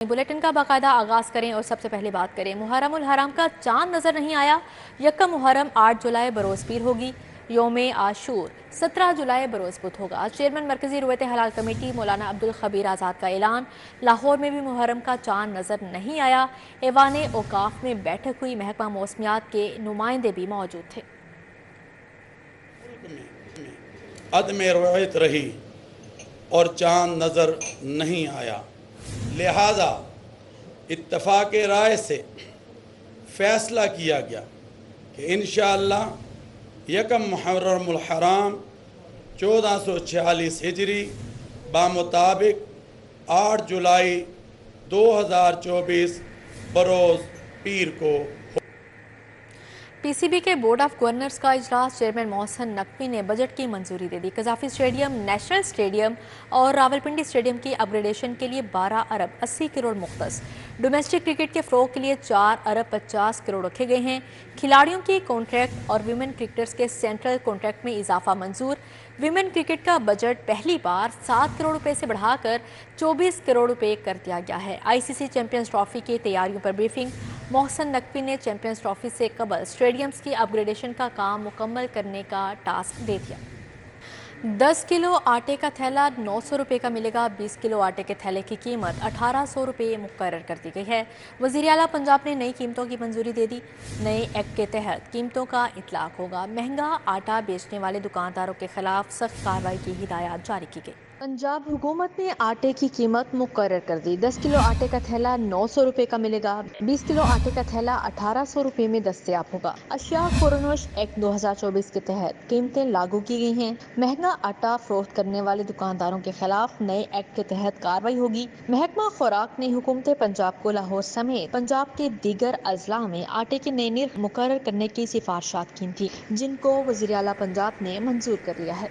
Bulletin का बाकायदा आगाज करें और सबसे पहले बात करें मुहर्रम उल हराम का चांद नजर नहीं आया। यकम मुहर्रम 8 जुलाई बरोज पीर होगी। योम आशूर 17 जुलाई बरोज बुध होगा। चेयरमैन मरकजी रुयत हलाल कमेटी मौलाना अब्दुल खबीर आज़ाद का ऐलान। लाहौर में भी मुहर्रम का चांद नजर नहीं आया। ऐवान औकाफ में बैठक हुई, महकमा मौसमियात के नुमाइंदे भी मौजूद थे। अदम रुयत रही और चांद नजर नहीं आया, लिहाजा इत्तफाक राय से फैसला किया गया कि इंशाअल्लाह यकम मुहर्रम उल हराम 1446 हिजरी बामुताबिक 8 जुलाई 2024 बरोज़ पीर को। पीसीबी के बोर्ड ऑफ गवर्नर्स का इजलास। चेयरमैन मोहसिन नकवी ने बजट की मंजूरी दे दी। कजाफी स्टेडियम, नेशनल स्टेडियम और रावलपिंडी स्टेडियम की अपग्रेडेशन के लिए 12 अरब 80 करोड़ मुख्तस। डोमेस्टिक क्रिकेट के फ़रोग के लिए 4 अरब 50 करोड़ रखे गए हैं। खिलाड़ियों की कॉन्ट्रैक्ट और विमेन क्रिकेटर्स के सेंट्रल कॉन्ट्रैक्ट में इजाफा मंजूर। विमेन क्रिकेट का बजट पहली बार 7 करोड़ रुपए से बढ़ाकर 24 करोड़ रुपए कर दिया गया है। आईसीसी चैंपियंस ट्रॉफी की तैयारियों पर ब्रीफिंग। मोहसिन नकवी ने चैंपियंस ट्रॉफी से कबल स्टेडियम्स की अपग्रेडेशन का काम मुकम्मल करने का टास्क दे दिया। 10 किलो आटे का थैला 900 रुपये का मिलेगा। 20 किलो आटे के थैले की कीमत 1800 रुपये मुकर्रर कर दी गई है। वज़ीर आला पंजाब ने नई कीमतों की मंजूरी दे दी। नए एक्ट के तहत कीमतों का इतलाक होगा। महंगा आटा बेचने वाले दुकानदारों के खिलाफ सख्त कार्रवाई की हिदायत जारी की गई। पंजाब हुकूमत ने आटे की कीमत मुकर्रर कर दी। 10 किलो आटे का थैला 900 रुपये का मिलेगा। 20 किलो आटे का थैला 1800 रुपये में दस्तयाब होगा। अशिया फरोख्त एक्ट 2024 के तहत कीमतें लागू की गई हैं। महंगा आटा फरोख्त करने वाले दुकानदारों के खिलाफ नए एक्ट के तहत कार्रवाई होगी। महकमा खुराक ने हुकूमत पंजाब को लाहौर समेत पंजाब के दीगर अजला में आटे के नए निर्ख मुकर्रर करने की सिफारिशात की थी, जिनको वज़ीर आला पंजाब ने मंजूर कर लिया है।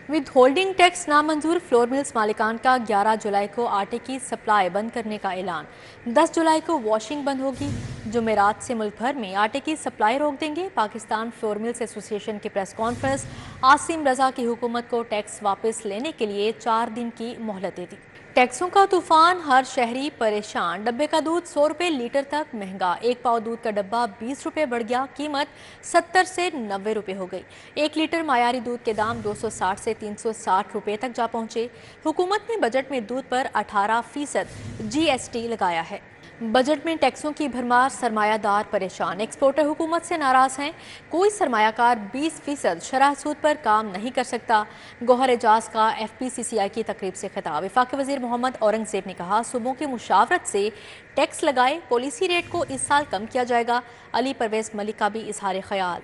विद होल्डिंग टैक्स नामंजूर। फ्लोर मिल्स मालिकान का 11 जुलाई को आटे की सप्लाई बंद करने का ऐलान। 10 जुलाई को वॉशिंग बंद होगी। जुमेरात से मुल्क भर में आटे की सप्लाई रोक देंगे। पाकिस्तान फ्लोर मिल्स एसोसिएशन की प्रेस कॉन्फ्रेंस। आसिम रजा की हुकूमत को टैक्स वापस लेने के लिए 4 दिन की मोहलत दे दी। टैक्सों का तूफान, हर शहरी परेशान। डब्बे का दूध 100 रुपये लीटर तक महंगा। 1 पाव दूध का डब्बा 20 रुपये बढ़ गया। कीमत 70 से 90 रुपये हो गई। 1 लीटर मायारी दूध के दाम 260 से 360 रुपये तक जा पहुंचे। हुकूमत ने बजट में दूध पर 18% GST लगाया है। बजट में टैक्सों की भरमार, सरमायादार परेशान। एक्सपोर्टर हुकूमत से नाराज हैं। कोई सरमायाकार 20% शरह सूद पर काम नहीं कर सकता। गौहर एजाज का FPCCI की तकरीब से खिताब। वफाकी वज़ीर मोहम्मद औरंगजेब ने कहा, सूबों की मुशावरत से टैक्स लगाए। पॉलिसी रेट को इस साल कम किया जाएगा। अली परवेज मलिक का भी इजहार ख्याल।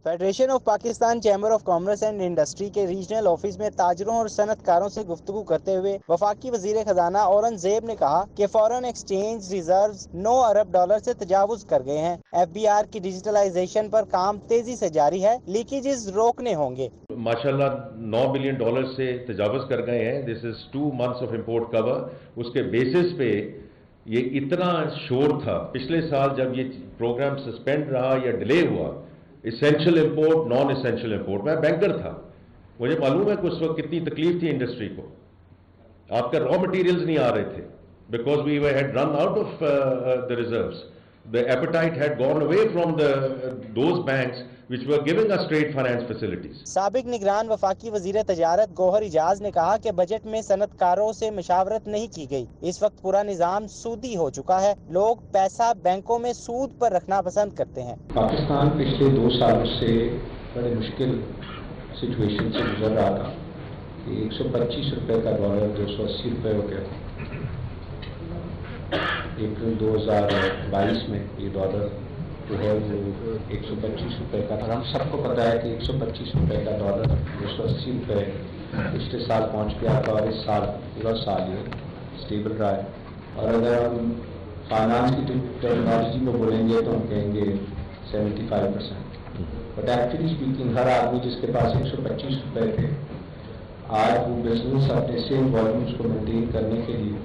Federation of Pakistan chamber of commerce and industry के रीजनल ऑफिस में ताजरों और सनतकारों से गुफ्तगू करते हुए वफाकी वजीर खजाना औरंगजेब ने कहा कि फॉरेन एक्सचेंज रिजर्व्स 9 अरब डॉलर से तजावुज कर गए हैं। FBR की डिजिटलाइजेशन पर काम तेजी से जारी है। लीकेजेस रोकने होंगे। माशाल्लाह 9 बिलियन डॉलर से तजावुज कर गए हैं। This is 2 months of import cover. उसके बेसिस पे ये इतना शोर था पिछले साल जब ये प्रोग्राम सस्पेंड रहा या डिले हुआ, essential import, non essential import. मैं बैंकर था, मुझे मालूम है कि उस वक्त कितनी तकलीफ थी इंडस्ट्री को। आपका रॉ मटेरियल्स नहीं आ रहे थे because we had run out of the reserves. The appetite had gone away from those banks which were giving us trade finance facilities. साबिक निगरान वफाकी वजीर तजारत गौहर इजाज ने कहा कि बजट में सनतकारों से मशावरत नहीं की गई। इस वक्त पूरा निजाम सूदी हो चुका है। लोग पैसा बैंकों में सूद पर रखना पसंद करते हैं। पाकिस्तान पिछले 2 सालों से बड़े मुश्किल सिचुएशन से गुजर रहा था कि 125 रुपए का डॉलर 280 रुपए हो गया। अप्रैल 2022 में ये डॉलर जो है वो 125 रुपये का था। हम सबको पता है कि 125 रुपये का डॉलर 280 रुपये पिछले साल पहुंच गया था और इस साल पूरा साल ये स्टेबल रहा है। और अगर हम फाइनेंस की टेक्नोलॉजी में बोलेंगे तो हम कहेंगे 75%। बट एक्चुअली स्पीकिंग हर आदमी जिसके पास 125 रुपये थे, आज वो बिजनेस अपने सेम वॉल्यूम्स को मेंटेन करने के लिए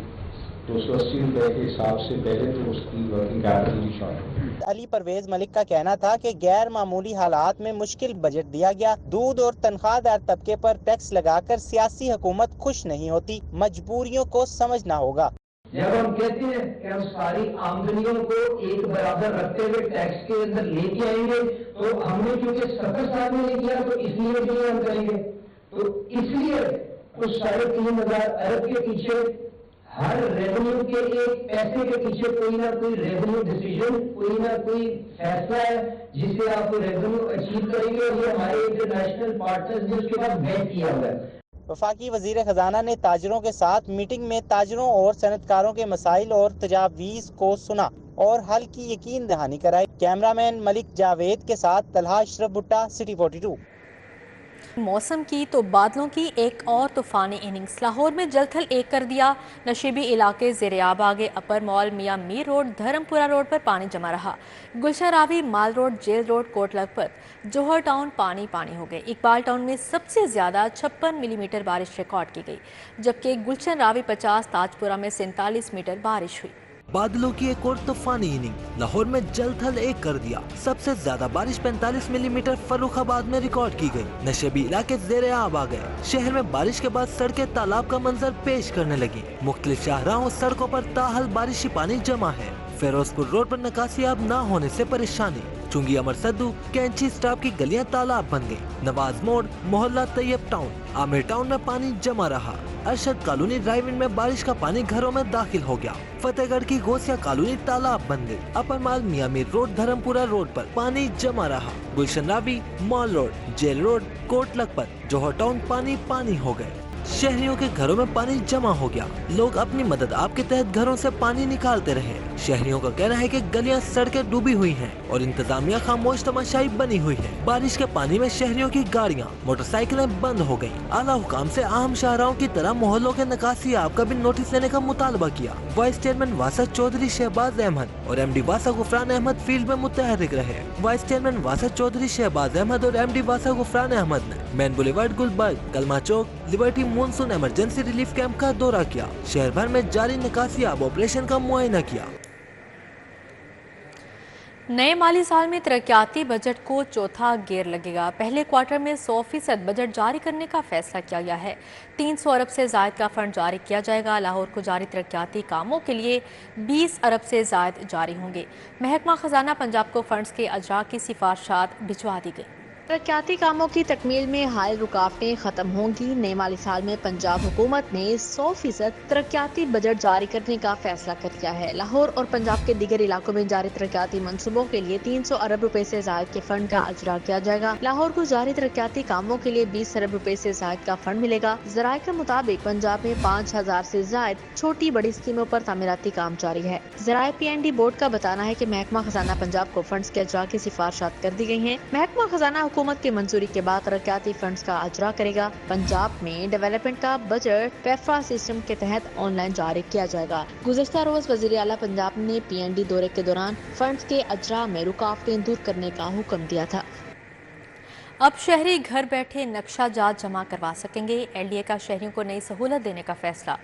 280 रुपए के हिसाब से पहले तो उसकी वर्किंग कैपिटल ही शॉर्ट है। अली परवेज मलिक का कहना था कि गैर मामूली हालात में मुश्किल बजट दिया गया। दूध और तनख्वाहदार तबके पर टैक्स लगाकर सियासी हुकूमत खुश नहीं होती, मजबूरियों को समझना होगा। जब हम कहते हैं कि हम सारी आमदनियों को एक बराबर रखते हुए टैक्स के अंदर लेके आएंगे, तो हमने क्योंकि 70 साल में नहीं किया तो इसलिए भी हम करेंगे। तो इसलिए उस 3,500 अरब के पीछे, हर रेवेन्यू के एक पैसे के पीछे कोई ना कोई रेवेन्यू डिसीजन, कोई ना कोई फैसला है जिससे आप रेवेन्यू अचीव करेंगे। और ये हमारे इंटरनेशनल पार्टनर्स ने उसके बाद बैक किया हुआ है। वफाकी वजीर खजाना ने ताजरों के साथ मीटिंग में ताजरों और सनतकारों के मसाइल और तजावीज़ को सुना और हल की यकीन दहानी कराई। कैमरामैन मलिक जावेद के साथ तलहा अशरफ भुट्टा, सिटी 42। मौसम की तो बादलों की एक और तूफानी इनिंग्स। लाहौर में जलथल एक कर दिया, नशीबी इलाके ज़ेर-ए-आब आ गए। Upper Mall, Mian Mir Road, Dharampura Road पर पानी जमा रहा। Gulshan Ravi, Mall Road, Jail Road, Kot Lakhpat, Johar Town पानी पानी हो गए। इकबाल टाउन में सबसे ज्यादा 56 मिलीमीटर बारिश रिकॉर्ड की गई, जबकि गुलशन रावी 50, ताजपुरा में 47 मीटर बारिश हुई। बादलों की एक और तूफानी इनिंग। लाहौर में जलथल एक कर दिया। सबसे ज्यादा बारिश 45 मिलीमीटर फर्रुखाबाद में रिकॉर्ड की गई। नशेबी इलाके ज़ेर-ए-आब आ गए। शहर में बारिश के बाद सड़कें तालाब का मंजर पेश करने लगी। मुख्तलिफ शाहराहों सड़कों पर ताहल बारिशी पानी जमा है। फिरोजपुर रोड पर नकासियाब न होने से परेशानी। चुंगी अमर सद्दू, कैंची स्टाफ की गलियां तालाब बन गई। नवाज मोड़, मोहल्ला तैयब टाउन, आमिर टाउन में पानी जमा रहा। अरशद कॉलोनी ड्राइव इन में बारिश का पानी घरों में दाखिल हो गया। फतेहगढ़ की गोसिया कॉलोनी तालाब बन गई। Upper Mall, Mian Mir Road, Dharampura Road पर पानी जमा रहा। Gulshan Ravi, Mall Road, Jail Road, Kot Lakhpat, Johar Town पानी पानी हो गए। शहरियों के घरों में पानी जमा हो गया। लोग अपनी मदद आप के तहत घरों से पानी निकालते रहे। शहरियों का कहना है कि गलियां, सड़कें डूबी हुई हैं और इंतजामिया खामोश तमाशाई बनी हुई है। बारिश के पानी में शहरियों की गाड़ियां, मोटरसाइकिलें बंद हो गयी। आला हुकाम से आम शाहराओं की तरह मोहल्लों के नकासी आप का भी नोटिस लेने का मुतालबा किया। वाइस चेयरमैन वासा चौधरी शहबाज अहमद और MD वासा गुफरान अहमद फील्ड में मुतहरिक रहे। वाइस चेयरमैन वासा चौधरी शहबाज अहमद और MD वासा गुफरान अहमद ने man Boulevard, Gulberg, Kalma Chowk, Liberty monsoon emergency relief camp का दौरा किया। शहर भर में जारी निकासी आब ऑपरेशन का मुआयना किया। नए माली साल में तरक्याती बजट को चौथा गियर लगेगा। पहले क्वार्टर में 100% बजट जारी करने का फैसला किया गया है। 300 अरब से जायद का फंड जारी किया जाएगा। लाहौर को जारी तरक्याती कामों के लिए 20 अरब से जायद जारी होंगे। महकमा खजाना पंजाब को फंड्स के अजरा की सिफारिशात भिजवा दी गई। तरक्याती कामों की तकमील में हाल रुकावटें खत्म होंगी। नए माली साल में पंजाब हुकूमत ने 100% तरक्याती बजट जारी करने का फैसला कर लिया है। लाहौर और पंजाब के दीगर इलाकों में जारी तरक्याती मंसूबों के लिए 300 अरब रुपए से जायद के फंड का अजरा किया जाएगा। लाहौर को जारी तरक्याती कामों के लिए 20 अरब रुपए से जायद का फंड मिलेगा। जराये के मुताबिक पंजाब में 5000 से जायद छोटी बड़ी स्कीमों पर तामीराती काम जारी है। जराये PND बोर्ड का बताना है कि महकमा खजाना पंजाब को फंड्स के अजरा की सिफारिशात कर दी गई है। महकमा खजाना हुकूमत की मंजूरी के बाद तरक्याती फंड्स का अजरा करेगा। पंजाब में डेवलपमेंट का बजट पेफरा सिस्टम के तहत ऑनलाइन जारी किया जाएगा। गुज़श्ता रोज वज़ीर आला पंजाब ने PND दौरे के दौरान फंड्स के अजरा में रुकावटें दूर करने का हुक्म दिया था। अब शहरी घर बैठे नक्शा जात जमा करवा सकेंगे। LDA का शहरियों को नई सहूलत देने का फैसला।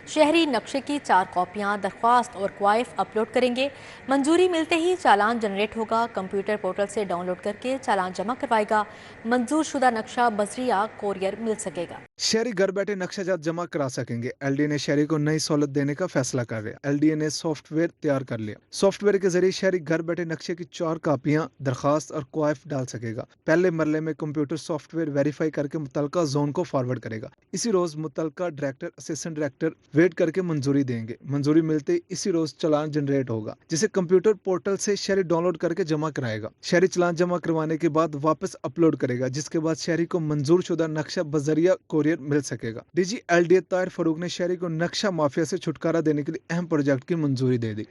शहरी नक्शे की 4 कॉपियां दरख्वास्त और क्वाइफ अपलोड करेंगे। मंजूरी मिलते ही चालान जनरेट होगा। कंप्यूटर पोर्टल से डाउनलोड करके चालान जमा करवाएगा। मंजूर शुदा नक्शा बजरिया कोरियर मिल सकेगा। शहरी घर बैठे नक्शा जात जमा करा सकेंगे। LDA ने शहरी को नई सहूलत देने का फैसला कर लिया। LDA ने सॉफ्टवेयर तैयार कर लिया। सॉफ्टवेयर के जरिए शहरी घर बैठे नक्शे की 4 कापियां दरख्वास्त और क्वाइफ डाल सकेगा। पहले मरले में कंप्यूटर सॉफ्टवेयर वेरीफाई करके मुतलका जोन को फॉरवर्ड करेगा। इसी रोज मुतलका डायरेक्टर, असिस्टेंट डायरेक्टर वेट करके मंजूरी देंगे। मंजूरी मिलते ही इसी रोज चालान जनरेट होगा, जिसे कंप्यूटर पोर्टल से शहरी डाउनलोड करके जमा कराएगा। शहरी चालान जमा करवाने के बाद वापस अपलोड करेगा, जिसके बाद शहरी को मंजूर शुदा नक्शा बजरिया कोरियर मिल सकेगा। DG LDA ताहिर फरूक ने शहरी को नक्शा माफिया से छुटकारा देने के लिए अहम प्रोजेक्ट की मंजूरी दे दी।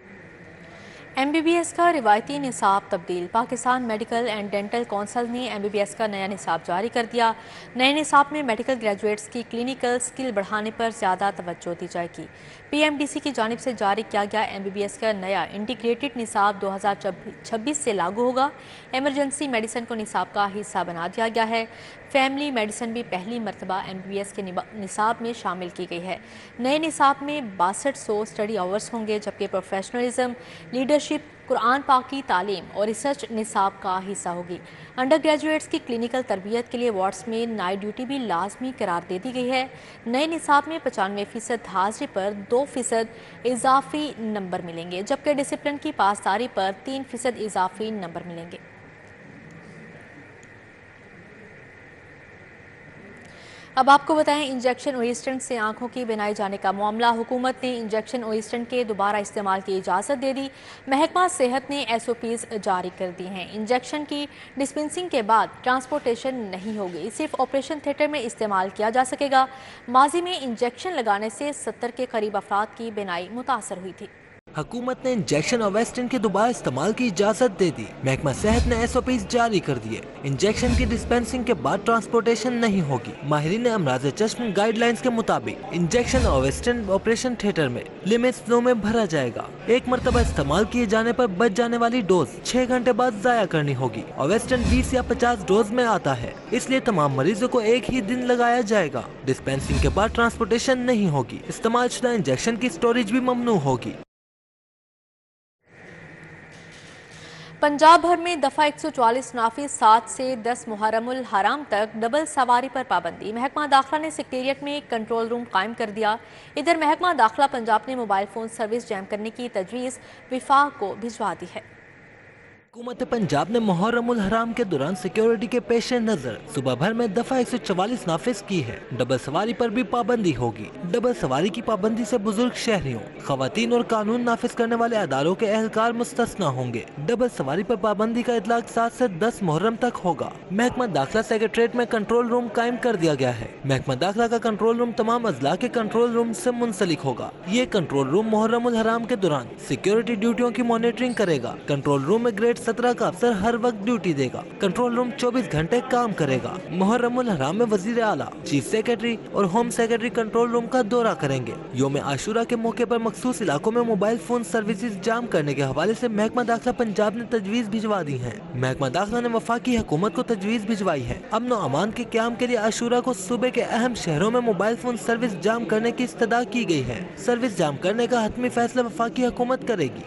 MBBS کا روایتی نصاب تبدیل۔ Pakistan medical and dental council نے MBBS کا نیا نصاب جاری کر دیا۔ نئے نصاب میں میڈیکل گریجویٹس کی کلینکل سکل بڑھانے پر زیادہ توجہ دی جائے گی۔ PMDC کی جانب سے جاری کیا گیا MBBS کا نیا انٹیگریٹڈ نصاب 2026 سے لاگو ہوگا۔ ایمرجنسی میڈیسن کو نصاب کا حصہ بنا دیا گیا ہے۔ فیملی میڈیسن بھی پہلی مرتبہ MBBS کے نصاب میں شامل کی گئی ہے۔ نئے نصاب میں 6200 اسٹڈی آورز ہوں گے، جبکہ پروفیشنلزم، لیڈرشپ، قرآن پاک کی تعلیم اور ریسرچ نصاب کا حصہ ہوگی۔ انڈر گریجویٹس کی کلینکل تربیت کے لیے وارڈز میں نائٹ ڈیوٹی بھی لازمی قرار دے دی گئی ہے۔ نئے نصاب میں 95% حاضری پر 2% اضافی نمبر ملیں گے، جبکہ ڈسپلن کی پاسداری پر 3% اضافی نمبر ملیں گے۔ اب آپ کو بتائیں، انجیکشن اویسٹنٹ سے آنکھوں کی بینائی جانے کا معاملہ۔ حکومت نے انجیکشن اویسٹنٹ کے دوبارہ استعمال کی اجازت دے دی۔ محکمہ صحت نے SOPs جاری کر دی ہیں۔ انجیکشن کی ڈسپنسنگ کے بعد ٹرانسپورٹیشن نہیں ہوگی، صرف آپریشن تھیٹر میں استعمال کیا جا سکے گا۔ ماضی میں انجیکشن لگانے سے 70 کے قریب افراد کی بینائی متاثر ہوئی تھی۔ حکومت نے انجیکشن اویسٹن کے دوبارہ استعمال کی اجازت دے دی۔ محکمہ صحت نے SOPs جاری کر دیے۔ انجیکشن کی ڈسپنسنگ کے بعد ٹرانسپورٹیشن نہیں ہوگی۔ ماہرین امراض چشم گائیڈ لائنز کے مطابق انجیکشن اویسٹن آپریشن تھیٹر میں لمٹس فلو میں بھرا جائے گا۔ ایک مرتبہ استعمال کیے جانے پر بچ جانے والی ڈوز 6 گھنٹے بعد ضائع کرنی ہوگی۔ اویسٹن 20 یا 50 ڈوز میں آتا ہے، اس لیے تمام مریضوں کو ایک ہی دن لگایا جائے گا۔ ڈسپنسنگ کے بعد ٹرانسپورٹیشن نہیں ہوگی۔ استعمال شدہ انجیکشن کی اسٹوریج بھی ممنوع ہوگی۔ پنجاب بھر میں دفعہ 144 نافذ، 7 سے 10 محرم الحرام تک ڈبل سواری پر پابندی۔ محکمہ داخلہ نے سیکریٹریٹ میں کنٹرول روم قائم کر دیا۔ ادھر محکمہ داخلہ پنجاب نے موبائل فون سروس جام کرنے کی تجویز وفاق کو بھجوا دی ہے۔ حکومت پنجاب نے محرم الحرام کے دوران سیکیورٹی کے پیش نظر صبح بھر میں دفعہ 144 نافذ کی ہے۔ ڈبل سواری پر بھی پابندی ہوگی۔ ڈبل سواری کی پابندی سے بزرگ شہریوں، خواتین اور قانون نافذ کرنے والے اداروں کے اہلکار مستثنا ہوں گے۔ ڈبل سواری پر پابندی کا اطلاق 7 سے 10 محرم تک ہوگا۔ محکمہ داخلہ سیکریٹریٹ میں کنٹرول روم قائم کر دیا گیا ہے۔ محکمہ داخلہ کا کنٹرول روم تمام اضلاع کے کنٹرول روم سے منسلک ہوگا۔ یہ کنٹرول روم محرم الحرام کے دوران سیکیورٹی ڈیوٹیوں کی مانیٹرنگ کرے گا۔ کنٹرول روم میں گریڈ 17 کا افسر ہر وقت ڈیوٹی دے گا۔ کنٹرول روم 24 گھنٹے کام کرے گا۔ محرم الحرام میں وزیر اعلیٰ، چیف سیکریٹری اور ہوم سیکریٹری کنٹرول روم کا دورہ کریں گے۔ یوم عاشورہ کے موقع پر مخصوص علاقوں میں موبائل فون سروسز جام کرنے کے حوالے سے محکمہ داخلہ پنجاب نے تجویز بھجوا دی ہیں۔ محکمہ داخلہ نے وفاقی حکومت کو تجویز بھجوائی ہے۔ امن و امان کے قیام کے لیے عاشورہ کو صوبے کے اہم شہروں میں موبائل فون سروس جام کرنے کی استدعا کی گئی ہے۔ سروس جام کرنے کا حتمی فیصلہ وفاقی حکومت کرے گی۔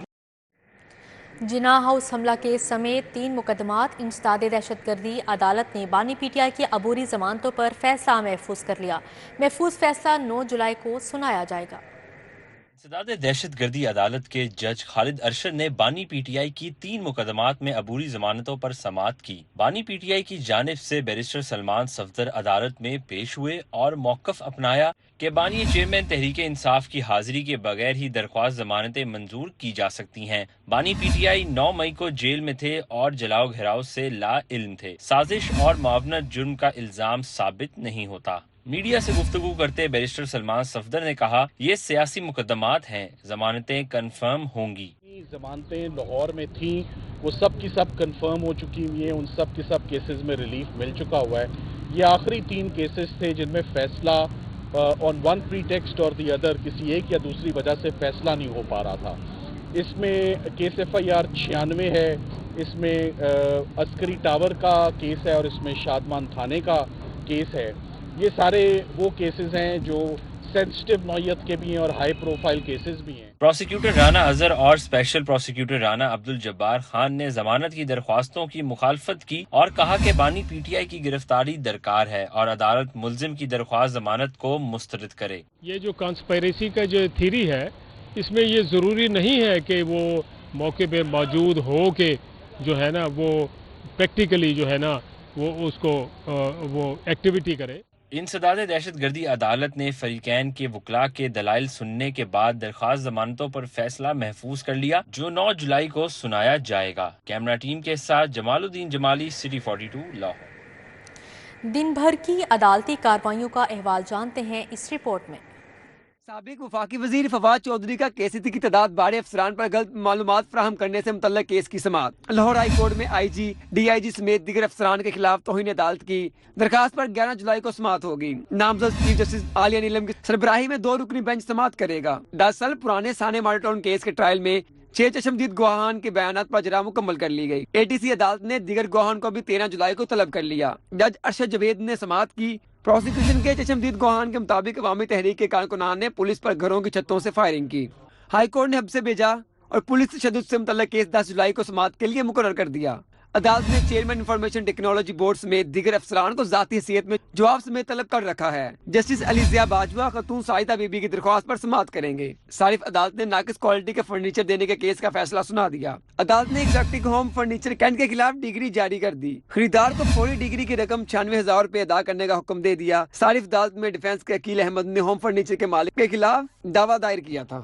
جناح ہاؤس حملہ کیس سمیت 3 مقدمات انسداد دہشت گردی۔ عدالت نے بانی PTI کی عبوری ضمانتوں پر فیصلہ محفوظ کر لیا۔ محفوظ فیصلہ 9 جولائی کو سنایا جائے گا۔ انسداد دہشت گردی عدالت کے جج خالد ارشد نے بانی PTI کی 3 مقدمات میں عبوری ضمانتوں پر سماعت کی۔ بانی PTI کی جانب سے بیرسٹر سلمان صفدر عدالت میں پیش ہوئے اور موقف اپنایا کہ بانی چیئرمین تحریک انصاف کی حاضری کے بغیر ہی درخواست ضمانتیں منظور کی جا سکتی ہیں۔ بانی PTI 9 مئی کو جیل میں تھے اور جلاؤ گھیراؤ سے لا علم تھے۔ سازش اور معاونت جرم کا الزام ثابت نہیں ہوتا۔ میڈیا سے گفتگو کرتے بیرسٹر سلمان صفدر نے کہا، یہ سیاسی مقدمات ہیں، ضمانتیں کنفرم ہوں گی۔ ضمانتیں لاہور میں تھیں، وہ سب کی سب کنفرم ہو چکی ہوئی ہیں، ان سب کے سب کیسز میں ریلیف مل چکا ہوا ہے۔ یہ آخری 3 کیسز تھے جن میں فیصلہ آن ون پریٹیکسٹ اور دی ادر، کسی ایک یا دوسری وجہ سے فیصلہ نہیں ہو پا رہا تھا۔ اس میں کیس FIR 96 ہے، اس میں عسکری ٹاور کا کیس ہے اور اس میں شادمان تھانے کا کیس ہے۔ یہ سارے وہ کیسز ہیں جو سینسٹیو نوعیت کے بھی ہیں اور ہائی پروفائل کیسز بھی ہیں۔ پروسیکیوٹر رانا اظہر اور اسپیشل پروسیکیوٹر رانا عبدالجبار خان نے ضمانت کی درخواستوں کی مخالفت کی اور کہا کہ بانی PTI کی گرفتاری درکار ہے اور عدالت ملزم کی درخواست ضمانت کو مسترد کرے۔ یہ جو کانسپائریسی کا جو تھیری ہے، اس میں یہ ضروری نہیں ہے کہ وہ موقع پہ موجود ہو کے جو ہے نا وہ پریکٹیکلی جو ہے نا وہ اس کو وہ ایکٹیویٹی کرے۔ انسداد دہشت گردی عدالت نے فریقین کے وکلاء کے دلائل سننے کے بعد درخواست ضمانتوں پر فیصلہ محفوظ کر لیا، جو 9 جولائی کو سنایا جائے گا۔ کیمرہ ٹیم کے ساتھ جمال الدین جمالی، سٹی 42 لاہور۔ دن بھر کی عدالتی کارروائیوں کا احوال جانتے ہیں اس رپورٹ میں۔ سابق وفاقی وزیر فواد چودھری کا KCC کی تعداد بڑے افسران پر غلط معلومات فراہم کرنے سے متعلق کیس کی سماعت۔ لاہور ہائی کورٹ میں IG DIG سمیت دیگر افسران کے خلاف توہین عدالت کی درخواست پر 11 جولائی کو سماعت ہوگی۔ نامزد چیف جسٹس عالیہ نیلم کی سربراہی میں 2 رکنی بینچ سماعت کرے گا۔ 10 سال پرانے سانے ماڈل ٹاؤن کیس کے ٹرائل میں 6 چشمدید گواہان کے بیانات پر اجرا مکمل کر لی گئی۔ ATC عدالت نے دیگر گواہان کو بھی 13 جولائی کو طلب کر لیا۔ جج ارشد جاوید نے سماعت کی۔ پروسیکیوشن کے چشمدید گواہان کے مطابق عوامی تحریک کے کارکنان نے پولیس پر گھروں کی چھتوں سے فائرنگ کی۔ ہائی کورٹ نے حبس سے بھیجا اور پولیس تشدد سے متعلق کیس 10 جولائی کو سماعت کے لیے مقرر کر دیا۔ عدالت نے چیئرمین انفارمیشن ٹیکنالوجی بورڈ سمیت دیگر افسران کو ذاتی حیثیت میں جواب سمیت طلب کر رکھا ہے۔ جسٹس علی ضیاء باجوہ خاتون سائدہ بی بی کی درخواست پر سماعت کریں گے۔ صارف عدالت نے ناقص کوالٹی کے فرنیچر دینے کے کیس کا فیصلہ سنا دیا۔ عدالت نے ایگزیکٹک ہوم فرنیچر کینٹ کے خلاف ڈگری جاری کر دی۔ خریدار کو فوری ڈگری کی رقم 96,000 روپے ادا کرنے کا حکم دے دیا۔ صارف عدالت میں ڈیفنس کے عقیل احمد نے ہوم فرنیچر کے مالک کے خلاف دعویٰ دائر کیا تھا۔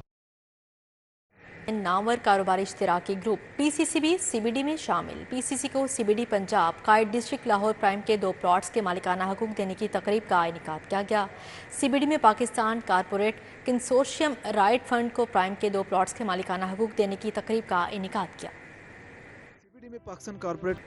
نامور کاروباری اشتراکی گروپ PCC بھی CBD میں شامل۔ PCC کو CBD پنجاب قائد ڈسٹرکٹ لاہور پرائم کے 2 پلاٹس کے مالکانہ حقوق دینے کی تقریب کا انعقاد کیا گیا۔ CBD میں Pakistan corporate consortium right fund کو پرائم کے 2 پلاٹس کے مالکانہ حقوق دینے کی تقریب کا انعقاد کیا۔ CBD میں پاکستان کارپوریٹ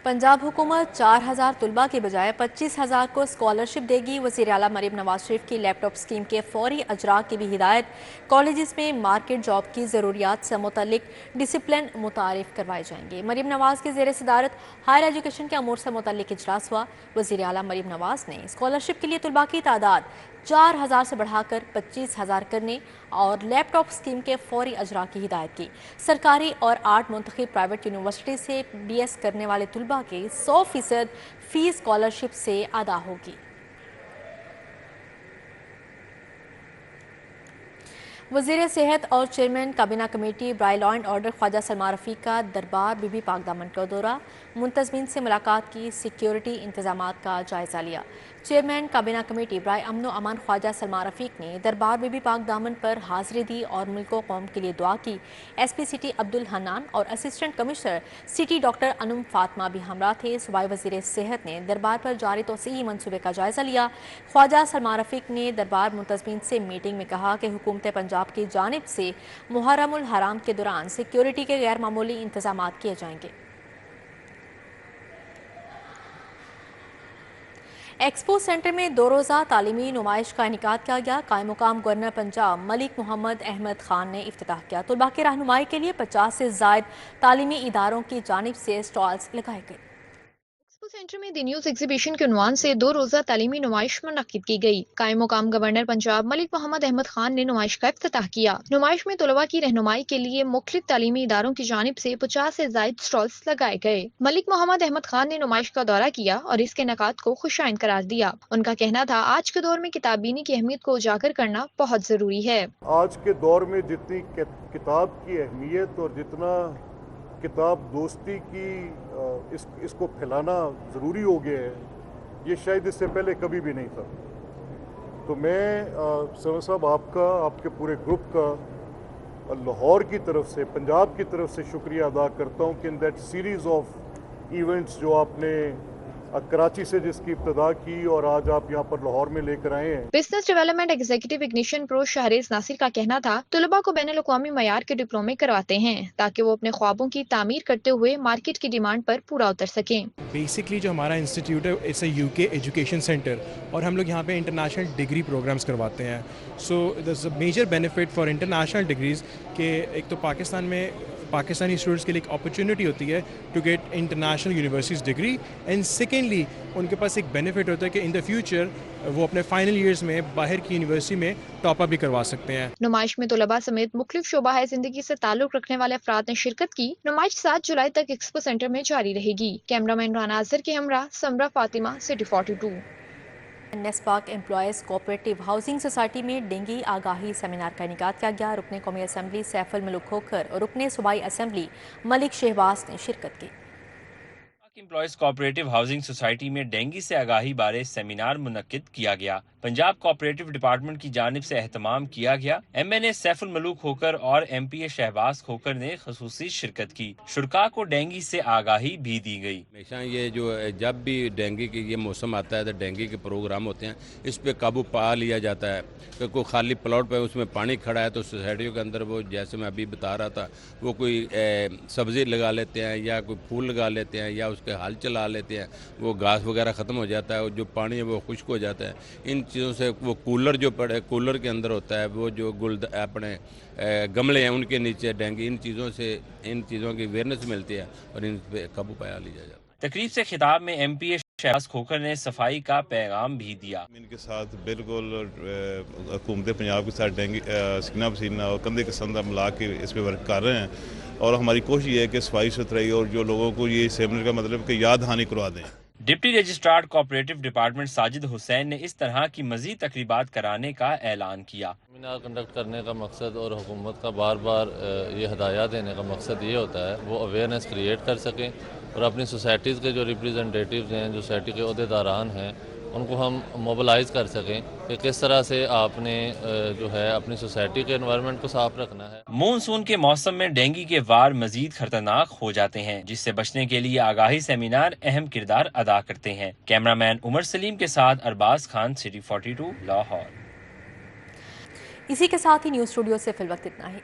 پنجاب حکومت 4,000 طلباء کے بجائے 25,000 کو اسکالرشپ دے گی۔ وزیر اعلیٰ مریم نواز شریف کی لیپ ٹاپ اسکیم کے فوری اجرا کی بھی ہدایت۔ کالجز میں مارکیٹ جاب کی ضروریات سے متعلق ڈسپلن متعارف کروائے جائیں گے۔ مریم نواز کے زیر صدارت ہائر ایجوکیشن کے امور سے متعلق اجلاس ہوا۔ وزیر اعلیٰ مریم نواز نے اسکالرشپ کے لیے طلباء کی تعداد 4,000 سے بڑھا کر 25,000 کرنے اور لیپ ٹاپ اسکیم کے فوری اجرا کی ہدایت کی۔ سرکاری اور 8 منتخب پرائیویٹ یونیورسٹی سے BS کرنے والے طلباء کے 100% فیس اسکالرشپ سے ادا ہوگی۔ وزیر صحت اور چیئرمین کابینہ کمیٹی برائے لا اینڈ آرڈر خواجہ سلمان رفیق کا دربار بی بی پاک دامن کا دورہ۔ منتظمین سے ملاقات کی، سیکیورٹی انتظامات کا جائزہ لیا۔ چیئرمین کابینہ کمیٹی برائے امن و امان خواجہ سلمان رفیق نے دربار بی بی پاک دامن پر حاضری دی اور ملک و قوم کے لیے دعا کی۔ SP سٹی عبدالحنان اور اسسٹنٹ کمشنر سٹی ڈاکٹر انم فاطمہ بھی ہمراہ تھے۔ صوبائی وزیر صحت نے دربار پر جاری توسیعی منصوبے کا جائزہ لیا۔ خواجہ سلمان رفیق نے دربار منتظمین سے میٹنگ میں کہا کہ حکومت پنجاب کی جانب سے محرم الحرام کے دوران سیکیورٹی کے غیر معمولی انتظامات کیے جائیں گے۔ ایکسپو سینٹر میں 2 روزہ تعلیمی نمائش کا انعقاد کیا گیا۔ قائم مقام گورنر پنجاب ملک محمد احمد خان نے افتتاح کیا۔ طلباء کی رہنمائی کے لیے 50 سے زائد تعلیمی اداروں کی جانب سے سٹالز لگائے گئے۔ ایکسپو سینٹر میں دی نیوز ایگزیبیشن کے عنوان سے 2 روزہ تعلیمی نمائش منعقد کی گئی۔ قائم مقام گورنر پنجاب ملک محمد احمد خان نے نمائش کا افتتاح کیا۔ نمائش میں طلباء کی رہنمائی کے لیے مختلف تعلیمی اداروں کی جانب سے 50 سے زائد سٹالز لگائے گئے۔ ملک محمد احمد خان نے نمائش کا دورہ کیا اور اس کے انعقاد کو خوشائند قرار دیا۔ ان کا کہنا تھا آج کے دور میں کتاب بینی کی اہمیت کو اجاگر کرنا بہت ضروری ہے۔ آج کے دور میں جتنی کتاب کی اہمیت اور جتنا کتاب دوستی کی اس کو پھیلانا ضروری ہو گیا ہے، یہ شاید اس سے پہلے کبھی بھی نہیں تھا۔ تو میں سمر صاحب آپ کے پورے گروپ کا لاہور کی طرف سے، پنجاب کی طرف سے شکریہ ادا کرتا ہوں کہ in that series of events جو آپ نے کراچی سے جس کی ابتدا کی اور آج آپ یہاں پر لاہور میں لے کر آئے ہیں۔ بزنس ڈیولپمنٹ ایگزیکٹو اگنیشن پرو شہریز ناصر کا کہنا تھا طلباء کو بین الاقوامی معیار کے ڈپلومے کرواتے ہیں تاکہ وہ اپنے خوابوں کی تعمیر کرتے ہوئے مارکیٹ کی ڈیمانڈ پر پورا اتر سکیں۔ بیسکلی جو ہمارا انسٹیٹیوٹ ہے it's a UK education centre اور ہم لوگ یہاں پہ انٹرنیشنل ڈگری پروگرامز کرواتے ہیں۔ So this a major benefit for international degrees کہ ایک تو پاکستان میں پاکستانی اسٹوڈنٹس کے لیے ایک اپرچونٹی ہوتی ہے to get international universities degree, and secondly ان کے پاس ایک بینیفٹ ہوتا ہے کہ ان دا فیوچر وہ اپنے فائنل ایئرز میں باہر کی یونیورسٹی میں ٹاپ اپ بھی کروا سکتے ہیں۔ نمائش میں طلباء سمیت مختلف شعبہ زندگی سے تعلق رکھنے والے افراد نے شرکت کی۔ نمائش 7 جولائی تک ایکسپو سینٹر میں جاری رہے گی۔ کیمرہ مین رانا اظہر کے ہمراہ Samra Fatima, City 42۔ NESPAK employees cooperative housing society میں ڈینگی آگاہی سیمینار کا انعقاد کیا گیا۔ رکن قومی اسمبلی سیف الملک کھوکھر اور رکن صوبائی اسمبلی ملک شہباز نے شرکت کی۔ एम्प्लॉयज कोऑपरेटिव हाउसिंग सोसाइटी में डेंगू से आगाही बारे सेमिनार मुनक्किद किया गया। पंजाब कोऑपरेटिव डिपार्टमेंट की जानिब से एहतमाम किया गया। MNA सैफुल मलूक खोकर और MPA शहबाज खोकर ने खसूसी शिरकत की। शुरका को डेंगू से आगाही भी दी गई। हमेशा ये जो जब भी डेंगू की ये मौसम आता है तो डेंगू के प्रोग्राम होते हैं, इस पे काबू पा लिया जाता है। कि कोई खाली प्लॉट पे उसमें पानी खड़ा है तो सोसाइटियों के अंदर वो जैसे मैं अभी बता रहा था वो कोई सब्ज़ी लगा लेते हैं या कोई फूल लगा लेते हैं या उसके हल चला लेते हैं, वो घास वगैरह ख़त्म हो जाता है और जो पानी है वो खुश्क हो जाता है। इन चीज़ों से वो कूलर जो पड़े कूलर के अंदर होता है वो जो अपने गमले हैं उनके नीचे डेंगू, इन चीज़ों की अवेयरनेस मिलती है और इन पे काबू पाया लिया जाता है। तकरीब से खिताब में MPA शहबाज खोकर ने सफाई का पैगाम भी दिया। इनके साथ बिल्कुल हुकूमत पंजाब के साथ डेंगू सीना पसीना और कंधे के संधा मिला के इस पे वर्क कर रहे हैं और हमारी कोशिश ये है कि सफाई सुथराई और जो लोगों को ये सेमिनार का मतलब कि याद दहानी करवा दें। Deputy registrar cooperative department Sajid Hussain ने इस तरह की मजीद तकरीबात कराने का ऐलान किया। सेमिनार कंडक्ट करने का मकसद और हुकूमत का बार बार ये हदायत देने का मकसद ये होता है वो अवेयरनेस क्रिएट कर सकें और अपनी सोसाइटीज़ के जो रिप्रेजेंटेटिव्स हैं, जो सोसाइटी के अहदेदारान हैं, उनको हम मोबिलाइज़ कर सकें कि किस तरह से आपने जो है अपनी सोसाइटी के एनवायरनमेंट को साफ रखना है। मानसून के मौसम में डेंगू के वार मजीद खतरनाक हो जाते हैं, जिससे बचने के लिए आगाही सेमिनार अहम किरदार अदा करते हैं। कैमरामैन उमर सलीम के साथ अरबाज खान, सिटी 42, लाहौर। इसी के साथ ही न्यूज़ स्टूडियो से फिल वक्त इतना ही।